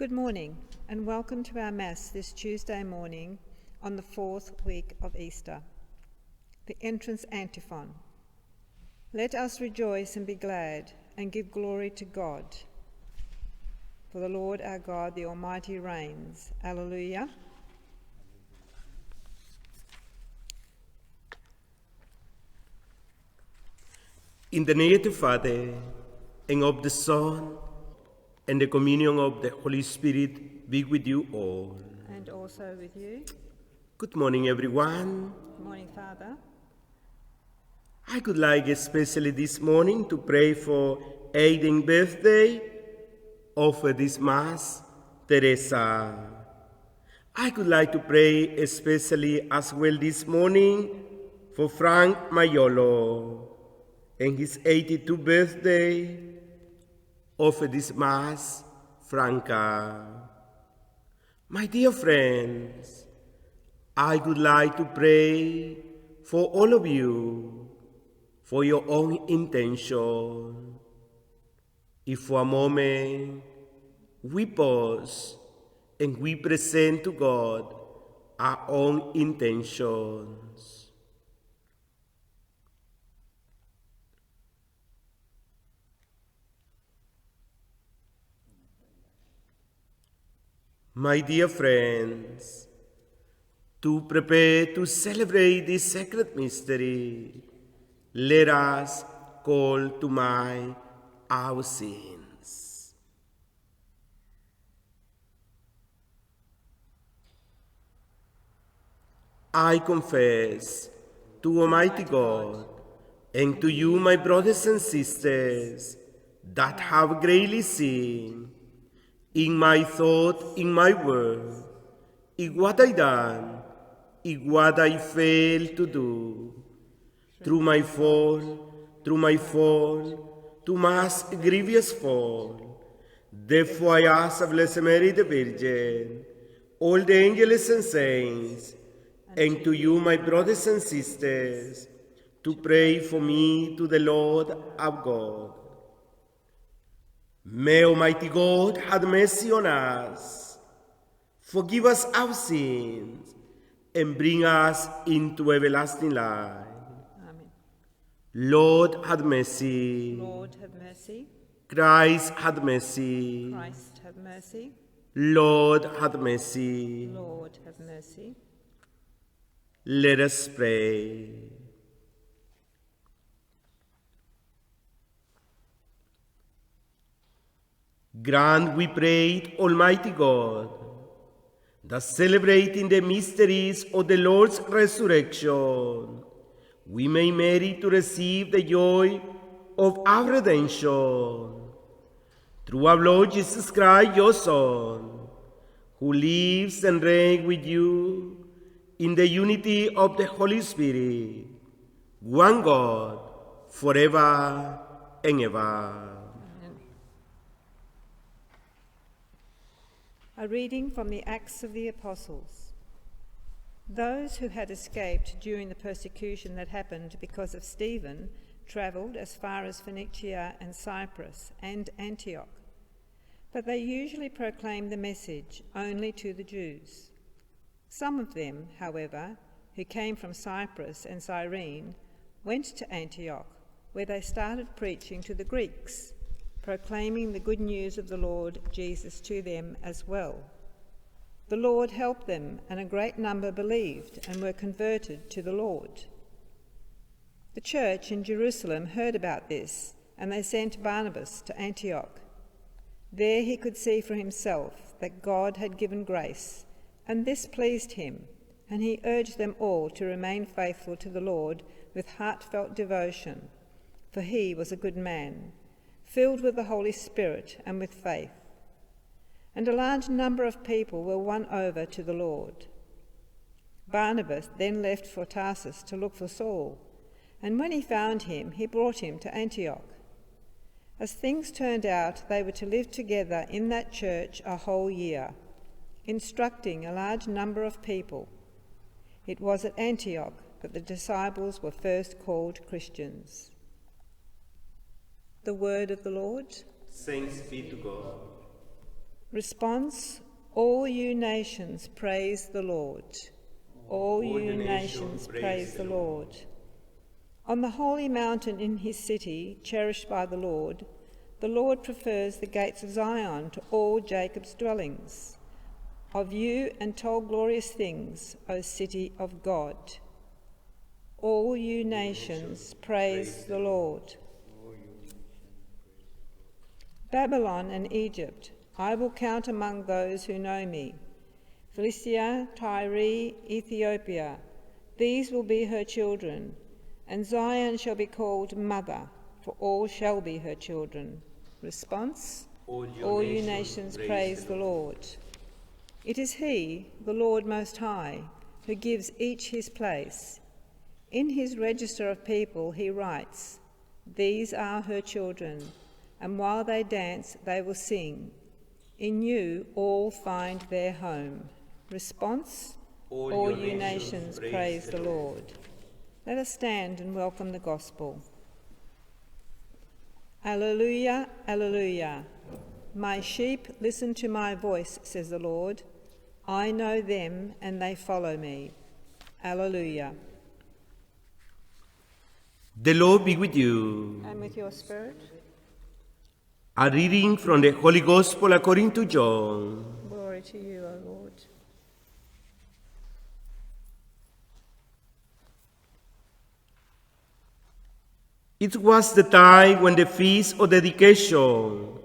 Good morning and welcome to our Mass this Tuesday morning on the fourth week of Easter. The entrance antiphon. Let us rejoice and be glad and give glory to God. For the Lord our God, the Almighty, reigns. Alleluia. In the name of the Father, and of the Son, and the communion of the Holy Spirit be with you all. And also with you. Good morning, everyone. Good morning, Father. I would like especially this morning to pray for Aiden's birthday, offer this Mass, Teresa. I would like to pray especially as well this morning for Frank Maiolo and his 82nd birthday, offer this Mass, Franca. My dear friends, I would like to pray for all of you, for your own intention. If for a moment we pause and we present to God our own intentions. My dear friends, to prepare to celebrate this sacred mystery, let us call to mind our sins. I confess to Almighty God and to you, my brothers and sisters, that have greatly sinned in my thought, in my word, in what I done, in what I failed to do, through my fault, to mass grievous fault. Therefore I ask of Blessed Mary the Virgin, all the angels and saints, and to you, my brothers and sisters, to pray for me to the Lord our God. May Almighty God have mercy on us, forgive us our sins, and bring us into everlasting life. Amen. Lord, have mercy. Lord, have mercy. Christ, have mercy. Christ, have mercy. Lord, have mercy. Lord, have mercy. Let us pray. Grant, we pray, Almighty God, that celebrating the mysteries of the Lord's resurrection, we may merit to receive the joy of our redemption. Through our Lord Jesus Christ, your Son, who lives and reigns with you in the unity of the Holy Spirit, one God, forever and ever. A reading from the Acts of the Apostles. Those who had escaped during the persecution that happened because of Stephen travelled as far as Phoenicia and Cyprus and Antioch, but they usually proclaimed the message only to the Jews. Some of them, however, who came from Cyprus and Cyrene, went to Antioch, where they started preaching to the Greeks, proclaiming the good news of the Lord Jesus to them as well. The Lord helped them, and a great number believed and were converted to the Lord. The church in Jerusalem heard about this, and they sent Barnabas to Antioch. There he could see for himself that God had given grace, and this pleased him, and he urged them all to remain faithful to the Lord with heartfelt devotion, for he was a good man, filled with the Holy Spirit and with faith. And a large number of people were won over to the Lord. Barnabas then left for Tarsus to look for Saul, and when he found him, he brought him to Antioch. As things turned out, they were to live together in that church a whole year, instructing a large number of people. It was at Antioch that the disciples were first called Christians. The word of the Lord. Thanks be to God. Response: all you nations, praise the Lord. All you nations, praise the Lord. On the holy mountain in his city, cherished by the Lord prefers the gates of Zion to all Jacob's dwellings. Of you and told glorious things, O city of God. All you nations, praise the Lord. Babylon and Egypt, I will count among those who know me. Philistia, Tyre, Ethiopia, these will be her children, and Zion shall be called mother, for all shall be her children. Response: all you nations, praise the Lord. It is he, the Lord Most High, who gives each his place. In his register of people he writes, these are her children, and while they dance they will sing. In you all find their home. Response: all you nations, praise the Lord. Let us stand and welcome the gospel. Alleluia, alleluia. My sheep listen to my voice, says the Lord. I know them and they follow me. Alleluia. The Lord be with you. And with your spirit. A reading from the Holy Gospel according to John. Glory to you, O Lord. It was the time when the feast of dedication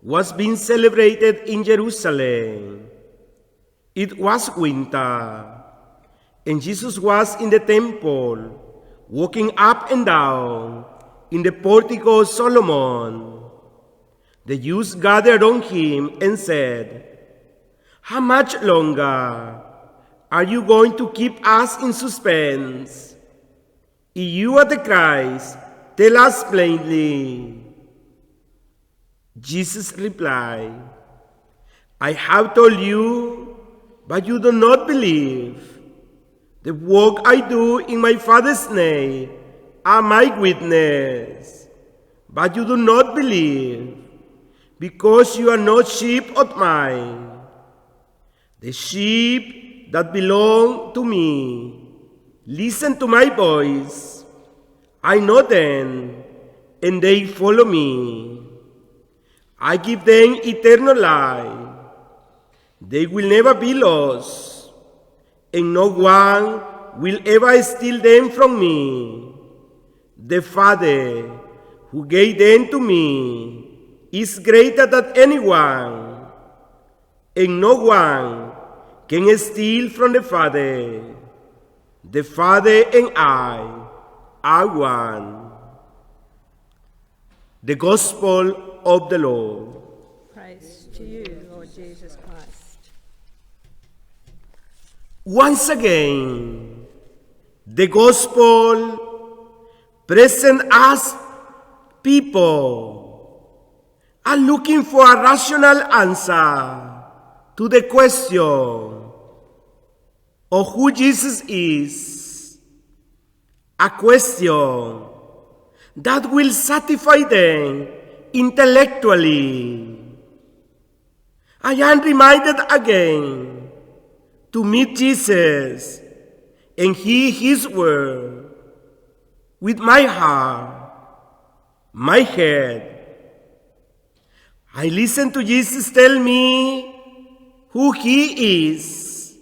was being celebrated in Jerusalem. It was winter, and Jesus was in the temple, walking up and down in the portico of Solomon. The Jews gathered on him and said, how much longer are you going to keep us in suspense? If you are the Christ, tell us plainly. Jesus replied, I have told you, but you do not believe. The work I do in my Father's name are my witness, but you do not believe, because you are not sheep of mine. The sheep that belong to me listen to my voice. I know them, and they follow me. I give them eternal life. They will never be lost, and no one will ever steal them from me. The Father who gave them to me is greater than anyone, and no one can steal from the Father. The Father and I are one. The Gospel of the Lord. Praise to you, Lord Jesus Christ. Once again, the Gospel presents us people are looking for a rational answer to the question of who Jesus is, a question that will satisfy them intellectually. I am reminded again to meet Jesus and hear his word with my heart, my head. I listen to Jesus tell me who he is,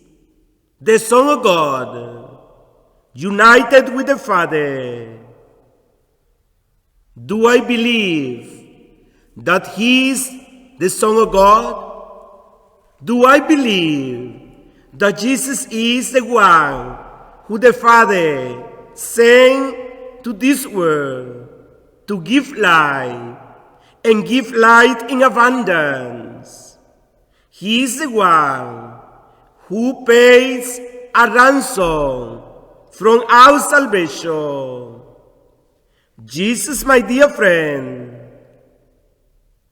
the Son of God, united with the Father. Do I believe that he is the Son of God? Do I believe that Jesus is the one who the Father sent to this world to give life and give light in abundance? He is the one who pays a ransom from our salvation. Jesus, my dear friend,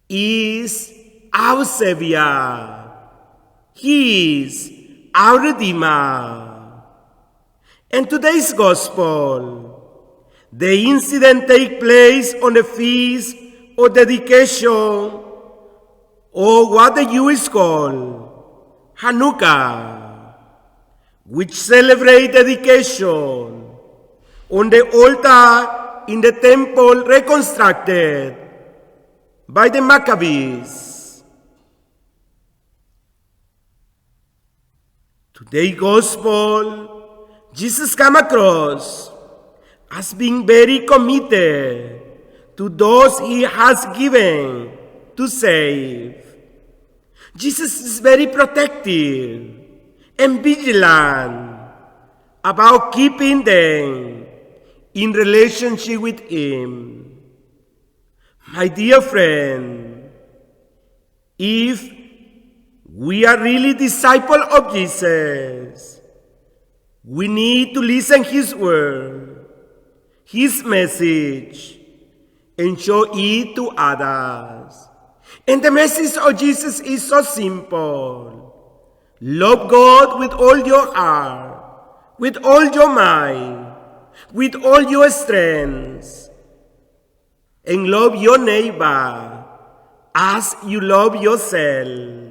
is our Savior. He is our Redeemer. In today's Gospel, the incident takes place on the feast of dedication or what the Jews call Hanukkah, which celebrate dedication on the altar in the temple reconstructed by the Maccabees. Today's gospel, Jesus came across as being very committed to those he has given to save. Jesus is very protective and vigilant about keeping them in relationship with him. My dear friend, if we are really disciples of Jesus, we need to listen his word, his message, and show it to others. And the message of Jesus is so simple. Love God with all your heart, with all your mind, with all your strength, and love your neighbor as you love yourself.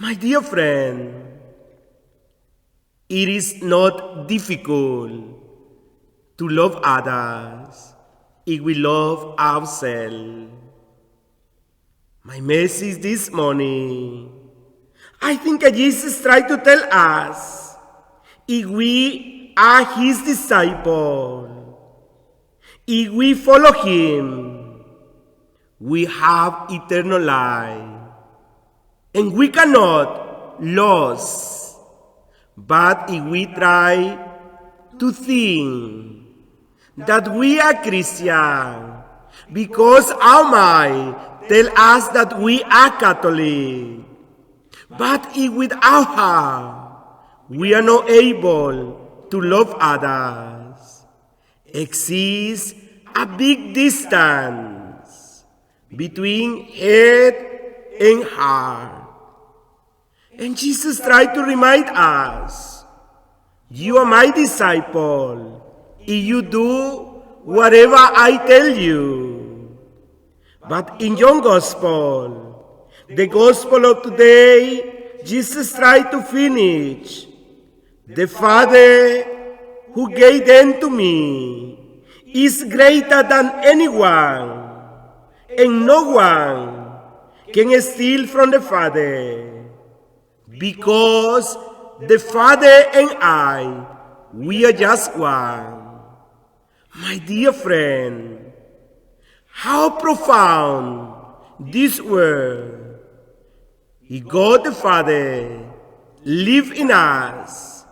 My dear friend, it is not difficult to love others if we love ourselves. My message this morning, I think Jesus tried to tell us, if we are his disciples, if we follow him, we have eternal life, and we cannot lose. But if we try to think that we are Christian because our mind tells us that we are Catholic, but if with our heart we are not able to love others, exists a big distance between head and heart. And Jesus tried to remind us, you are my disciple if you do whatever I tell you. But in your gospel, the gospel of today, Jesus tried to finish. The Father who gave them to me is greater than anyone, and no one can steal from the Father, because the Father and I, we are just one. My dear friend, how profound this word. If God the Father live in us,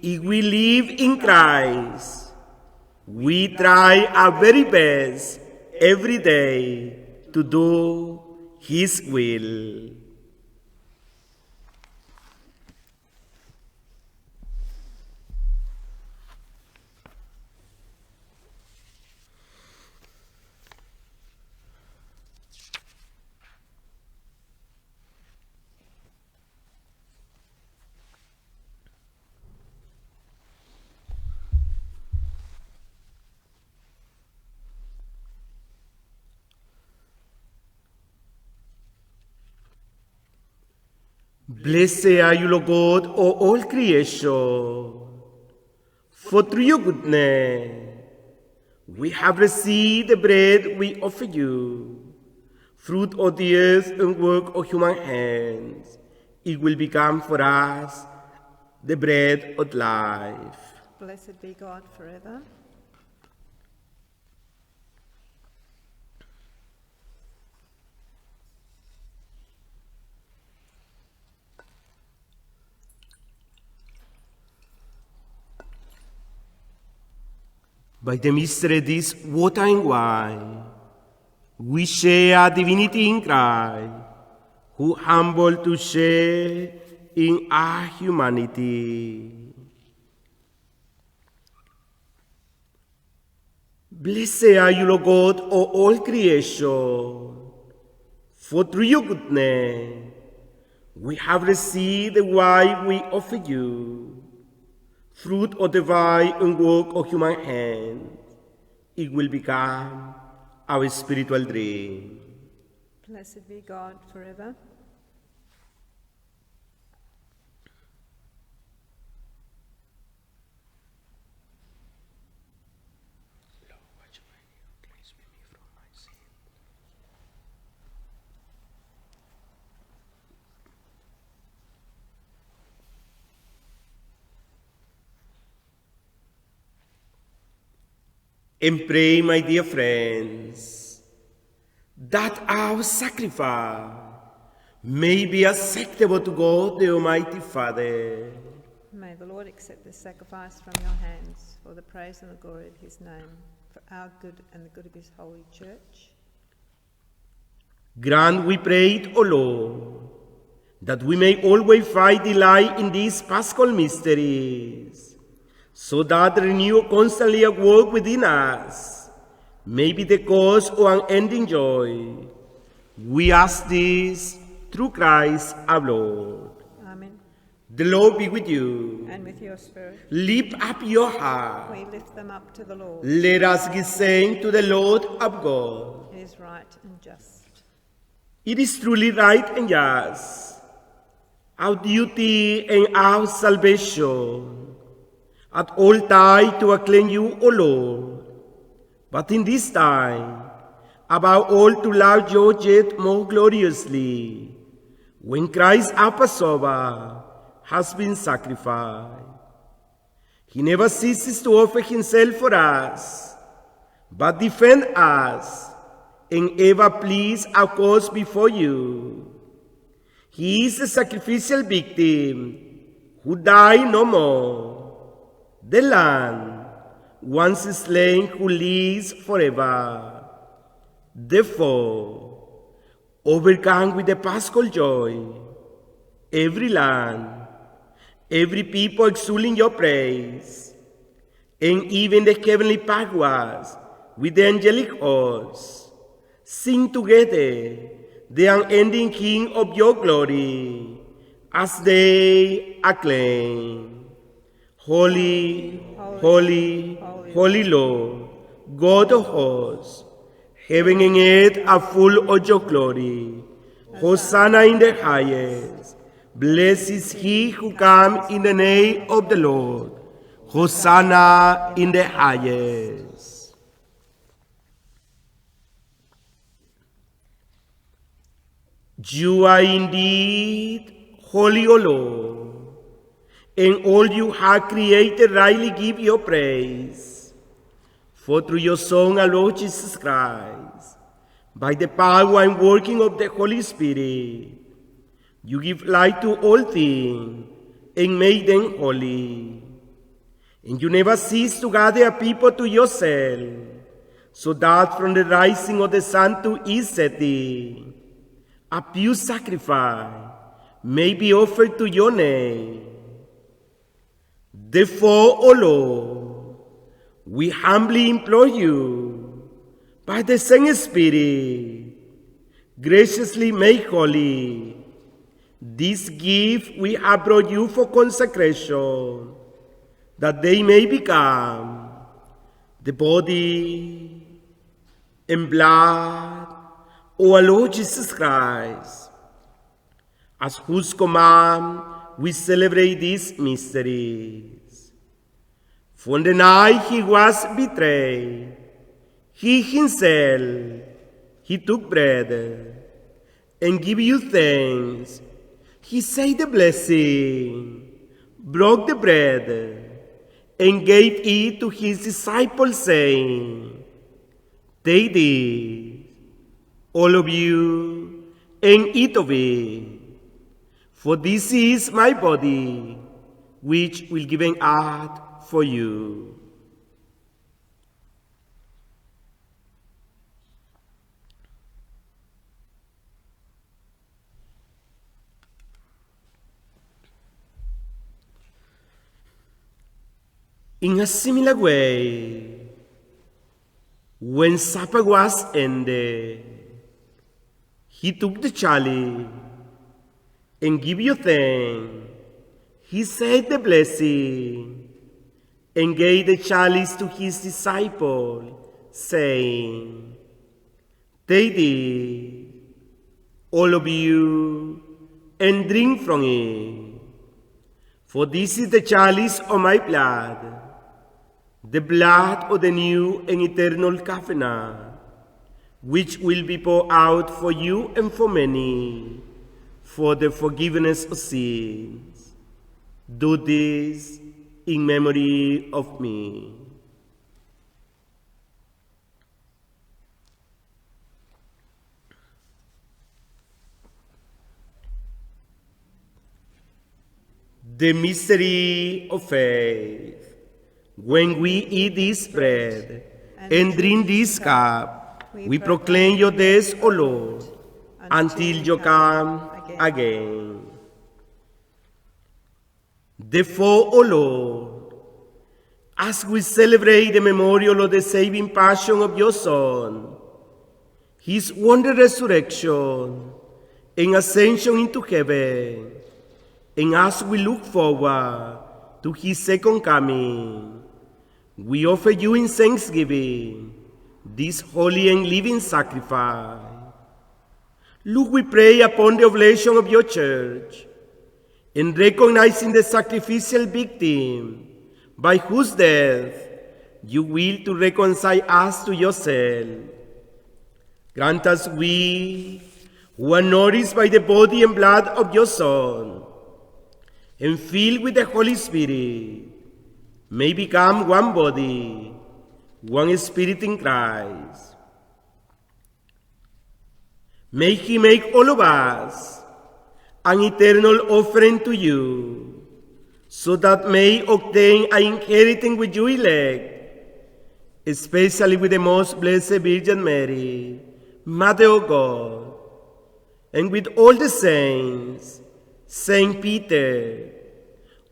if we live in Christ, we try our very best every day to do his will. Blessed are you, Lord God, O all creation, for through your goodness we have received the bread we offer you, fruit of the earth and work of human hands. It will become for us the bread of life. Blessed be God forever. By the mystery of this water and wine, we share divinity in Christ, who humble to share in our humanity. Blessed are you, Lord God, O all creation, for through your goodness we have received the wine we offer you, fruit of the vine and work of human hands. It will become our spiritual drink. Blessed be God forever. And pray, my dear friends, that our sacrifice may be acceptable to God, the Almighty Father. May the Lord accept this sacrifice from your hands for the praise and the glory of his name, for our good and the good of his holy church. Grant, we pray, O Lord, that we may always find delight in these Paschal mysteries, so that the renewal constantly at work within us may be the cause of unending joy. We ask this through Christ our Lord. Amen. The Lord be with you. And with your spirit, Lift up your heart. we lift them up to the Lord. Let us give thanks to the Lord our God. It is right and just. It is truly right and just, our duty and our salvation, at all times to acclaim you, O Lord, but in this time, above all to love you yet more gloriously, when Christ our Passover has been sacrificed. He never ceases to offer himself for us, but defend us, and ever please our cause before you. He is the sacrificial victim who died no more, the Lamb, once slain, who lives forever. Therefore, overcome with the Paschal joy, every land, every people extolling your praise, and even the heavenly powers with the angelic hosts, sing together the unending King of your glory, as they acclaim. Holy, holy, holy Lord, God of hosts, heaven and earth are full of your glory. Hosanna in the highest. Blessed is he who comes in the name of the Lord. Hosanna in the highest. You are indeed holy, O Lord, and all you have created rightly give your praise. For through your Son, our Lord Jesus Christ, by the power and working of the Holy Spirit, you give light to all things and make them holy. And you never cease to gather a people to yourself, so that from the rising of the sun to its setting, a pure sacrifice may be offered to your name. Therefore, O Lord, we humbly implore you, by the same Spirit, graciously make holy this gift we have brought you for consecration, that they may become the body and blood of our Lord Jesus Christ, as whose command we celebrate these mysteries. From the night he was betrayed, he himself, he took bread, and gave you thanks. He said the blessing, broke the bread, and gave it to his disciples, saying, "Take this, all of you, and eat of it, for this is my body, which will be given out for you." In a similar way, when supper was ended, he took the chalice and gave you thanks. He said the blessing and gave the chalice to his disciple, saying, "Take this, all of you, and drink from it. For this is the chalice of my blood, the blood of the new and eternal covenant, which will be poured out for you and for many, for the forgiveness of sins. Do this in memory of me. The mystery of faith. When we eat this bread and drink this cup, we proclaim your death, O Lord, until you come again. Therefore, O Lord, as we celebrate the memorial of the saving passion of your Son, his wondrous resurrection and ascension into heaven, and as we look forward to his second coming, we offer you in thanksgiving this holy and living sacrifice. Look, we pray upon the oblation of your church, in recognizing the sacrificial victim by whose death you will to reconcile us to yourself. Grant us we, who are nourished by the body and blood of your Son, and filled with the Holy Spirit, may become one body, one spirit in Christ. May he make all of us an eternal offering to you, so that may obtain an inheritance with you elect, especially with the most blessed Virgin Mary, Mother of God, and with all the saints, Saint Peter,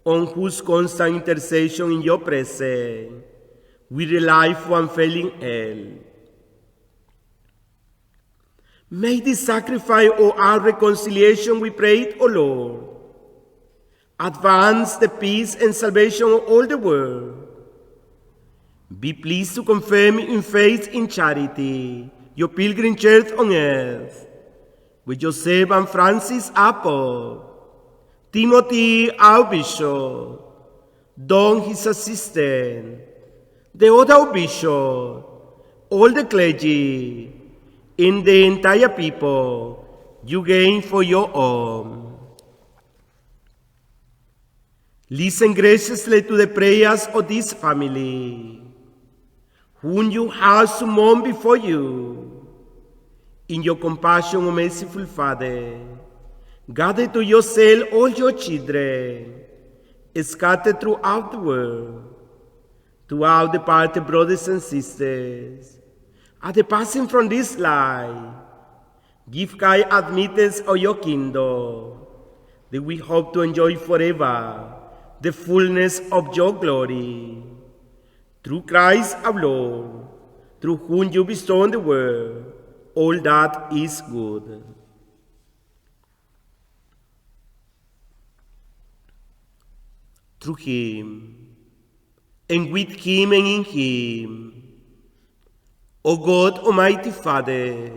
on whose constant intercession in your presence we rely for unfailing help. May this sacrifice of our reconciliation, we pray, O Lord, advance the peace and salvation of all the world. Be pleased to confirm in faith and charity your pilgrim church on earth, with Joseph and Francis our Pope, Timothy our Bishop, Don his assistant, the other bishop, all the clergy, and the entire people you gain for your own. Listen graciously to the prayers of this family, whom you have summoned before you. In your compassion, O merciful Father, gather to yourself all your children, scattered throughout the world, to our departed brothers and sisters. At the passing from this life, give kind admittance of your kingdom, that we hope to enjoy forever the fullness of your glory. Through Christ our Lord, through whom you bestow on the world all that is good. Through him, and with him and in him, O God, Almighty Father,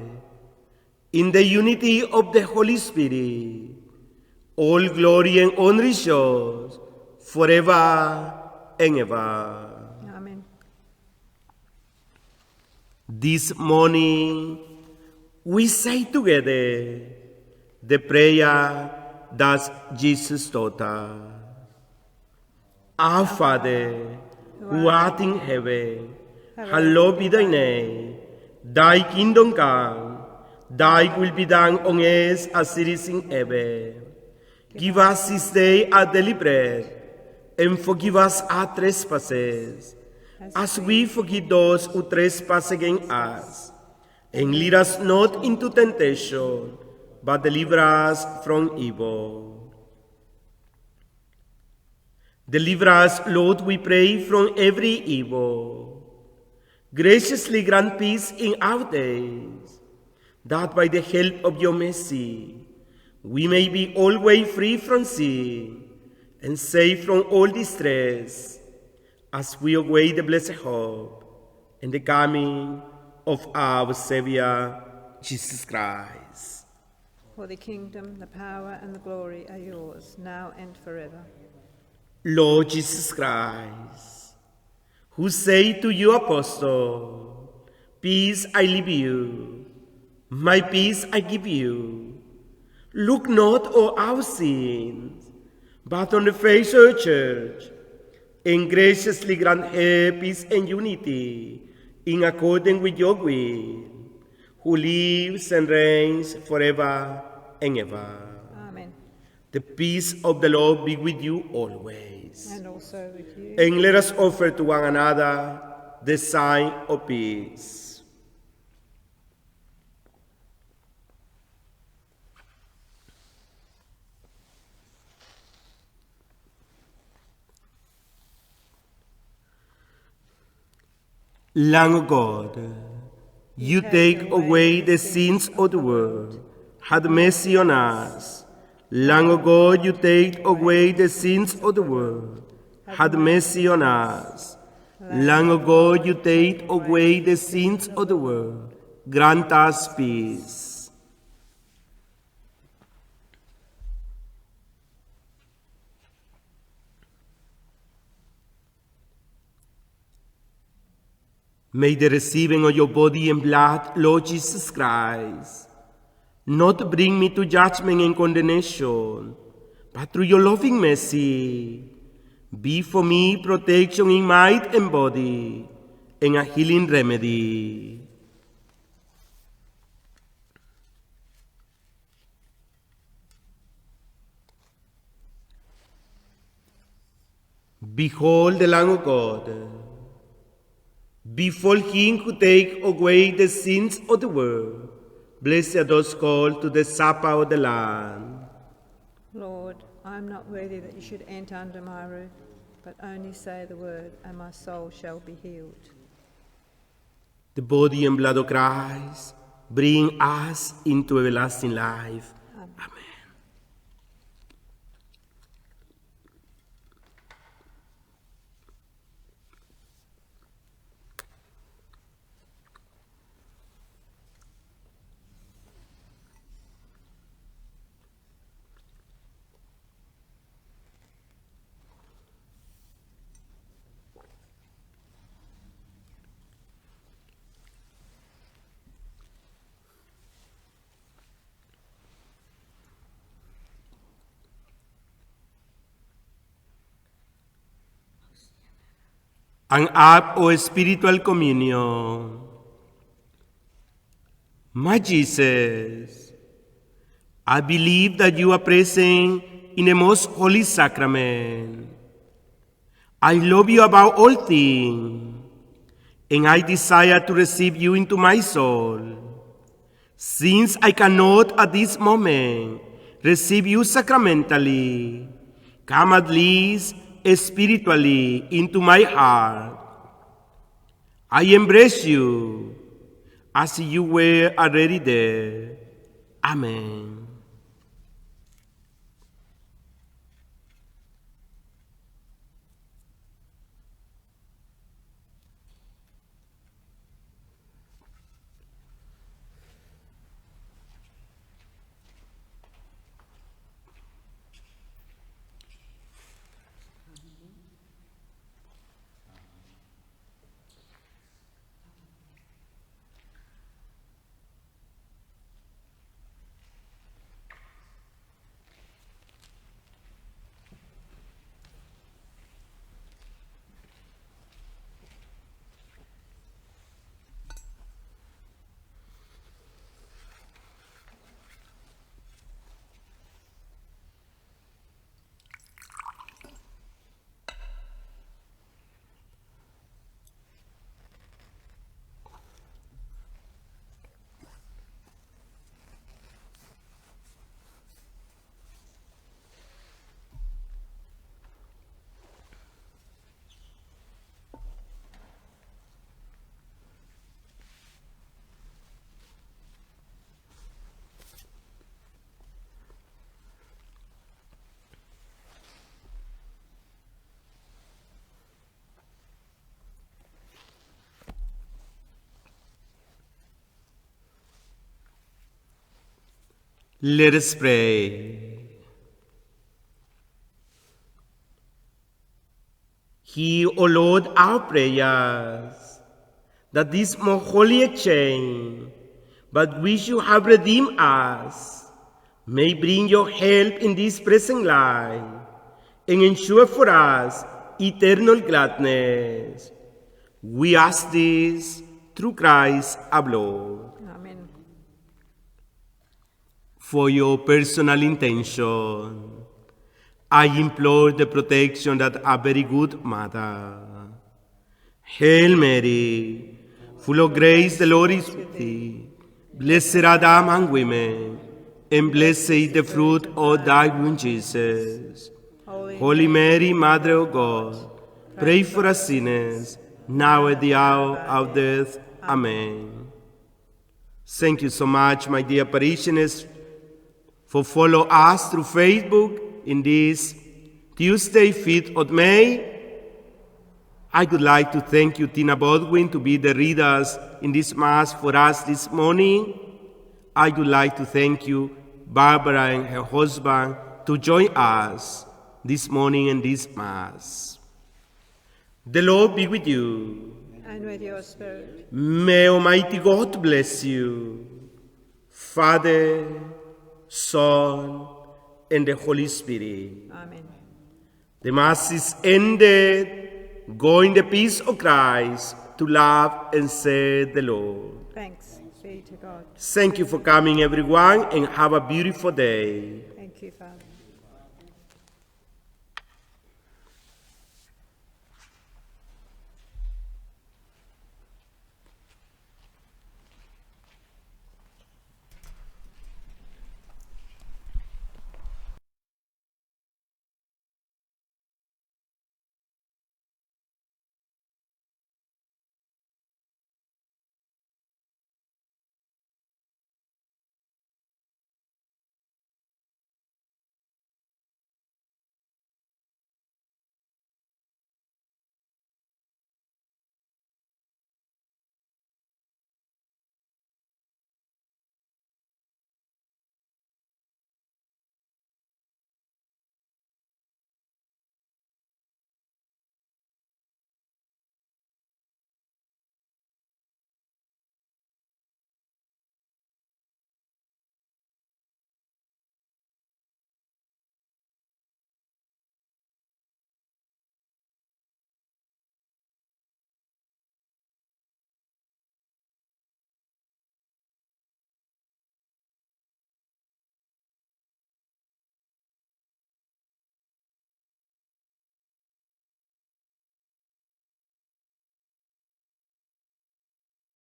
in the unity of the Holy Spirit, all glory and honor is yours forever and ever. Amen. This morning, we say together the prayer that Jesus taught us. Our Father, who art in heaven, hallowed be thy name. Thy kingdom come, thy will be done on earth as it is in heaven. Give us this day our daily bread, and forgive us our trespasses, as we forgive those who trespass against us. And lead us not into temptation, but deliver us from evil. Deliver us, Lord, we pray, from every evil. Graciously grant peace in our days, that by the help of your mercy, we may be always free from sin and safe from all distress, as we await the blessed hope and the coming of our Savior, Jesus Christ. For the kingdom, the power, and the glory are yours, now and forever. Lord Jesus Christ, who say to your apostle, peace I leave you, my peace I give you. Look not on our sins, but on the faith of the church, and graciously grant her peace and unity in accordance with your will, who lives and reigns forever and ever. Amen. The peace of the Lord be with you always. And also with you. And let us offer to one another the sign of peace. Lamb of God, you take away the sins of the world. Have mercy on us. Lamb of God, you take away the sins of the world. Have mercy on us. Lamb of God, you take away the sins of the world. Grant us peace. May the receiving of your body and blood, Lord Jesus Christ, not bring me to judgment and condemnation, but through your loving mercy, be for me protection in mind and body, and a healing remedy. Behold the Lamb of God. Before him who take away the sins of the world, blessed are those called to the supper of the Lamb. Lord, I am not worthy that you should enter under my roof, but only say the word, and my soul shall be healed. The body and blood of Christ bring us into everlasting life. Amen. An act of spiritual communion. My Jesus, I believe that you are present in the most holy sacrament. I love you above all things, and I desire to receive you into my soul. Since I cannot at this moment receive you sacramentally, come at least spiritually into my heart. I embrace you as you were already there. Amen. Let us pray. Hear, O Lord, our prayers, that this most holy exchange, by which you have redeemed us, may bring your help in this present life, and ensure for us eternal gladness. We ask this through Christ our Lord. Amen. For your personal intention, I implore the protection of a very good mother. Hail Mary, full of grace, the Lord is with thee. Blessed art thou among women, and blessed is the fruit of thy womb, Jesus. Holy Mary, Mother of God, pray for us sinners, now at the hour of death. Amen. Thank you so much, my dear parishioners, for following us through Facebook in this Tuesday, 5th of May. I would like to thank you, Tina Bodwin, to be the readers in this Mass for us this morning. I would like to thank you, Barbara and her husband, to join us this morning in this Mass. The Lord be with you. And with your spirit. May Almighty God bless you, Father, Son, and the Holy Spirit. Amen. The Mass is ended. Go in the peace of Christ to love and serve the Lord. Thanks be to God. Thank you for coming, everyone, and have a beautiful day. Thank you, Father.